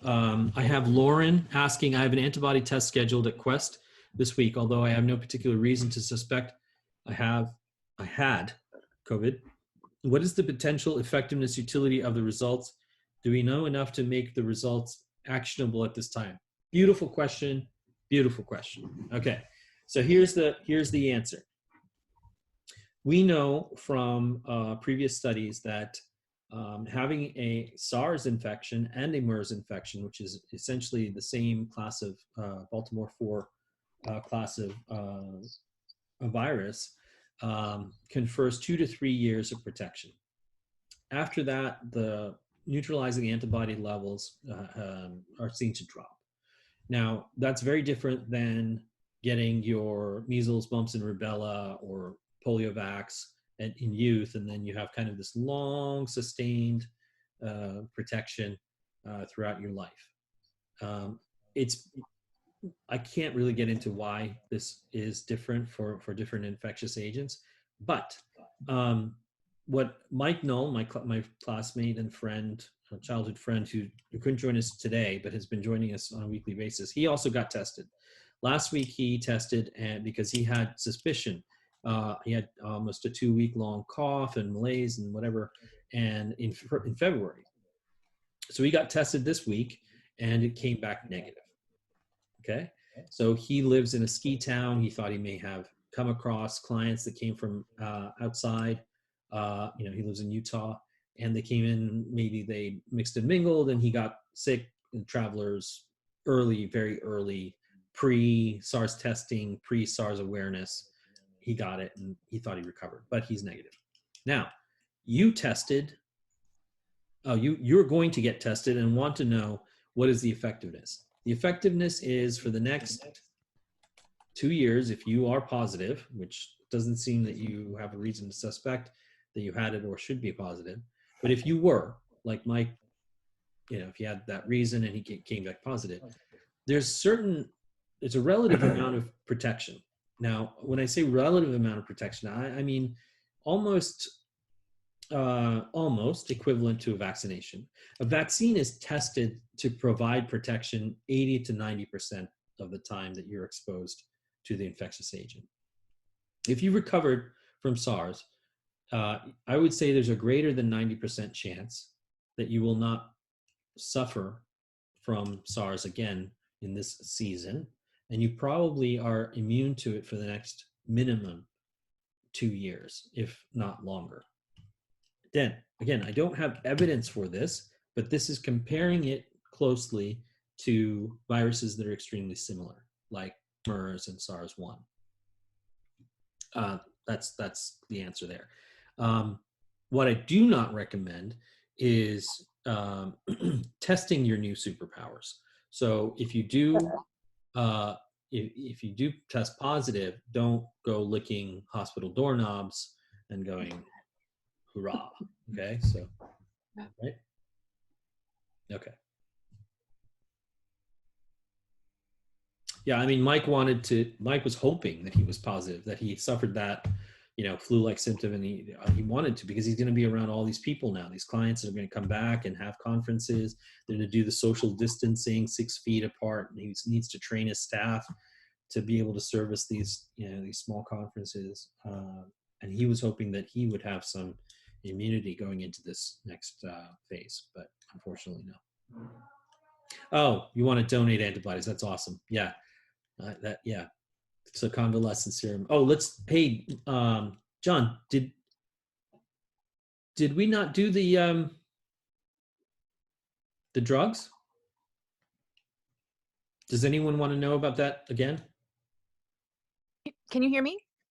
I have Lauren asking, I have an antibody test scheduled at Quest this week, although I have no particular reason to suspect I had COVID. What is the potential effectiveness utility of the results? Do we know enough to make the results actionable at this time? Beautiful question. Beautiful question. Okay. So here's the answer. We know from previous studies that having a SARS infection and a MERS infection, which is essentially the same class of Baltimore 4 class of a virus, confers 2 to 3 years of protection. After that, the neutralizing antibody levels are seen to drop. Now, that's very different than getting your measles, mumps, and rubella or poliovax in youth, and then you have kind of this long sustained protection throughout your life. I can't really get into why this is different for different infectious agents, but what Mike Null, my classmate and friend, childhood friend who couldn't join us today, but has been joining us on a weekly basis, he also got tested. Last week he tested, and because he had suspicion, he had almost a 2-week-long cough and malaise and whatever, and in February. So he got tested this week, and it came back negative. Okay, so he lives in a ski town. He thought he may have come across clients that came from outside. He lives in Utah, and they came in, maybe they mixed and mingled, and he got sick. And travelers very early, pre-SARS testing, pre-SARS awareness, he got it, and he thought he recovered, but he's negative. Now, you tested. You're going to get tested and want to know what is the effectiveness. The effectiveness is for the next 2 years, if you are positive, which doesn't seem that you have a reason to suspect that you had it or should be positive. But if you were, like Mike, if you had that reason and he came back positive, it's a relative amount of protection. Now, when I say relative amount of protection, I mean almost equivalent to a vaccination. A vaccine is tested to provide protection 80 to 90% of the time that you're exposed to the infectious agent. If you recovered from SARS, I would say there's a greater than 90% chance that you will not suffer from SARS again in this season, and you probably are immune to it for the next minimum 2 years, if not longer. Then, again, I don't have evidence for this, but this is comparing it closely to viruses that are extremely similar, like MERS and SARS-1. That's the answer there. What I do not recommend is testing your new superpowers. So if you do test positive, don't go licking hospital doorknobs and going, hurrah. Okay, so, right? Okay. Yeah, I mean, Mike was hoping that he was positive, that he suffered that, flu-like symptom, and he wanted to, because he's going to be around all these people now. These clients are going to come back and have conferences. They're going to do the social distancing 6 feet apart, and he needs to train his staff to be able to service these small conferences. And he was hoping that he would have some immunity going into this next phase, but unfortunately, no. Oh, you want to donate antibodies? That's awesome. Yeah. It's a convalescent serum. Oh, hey, John, did we not do the drugs? Does anyone want to know about that again? Can you hear me?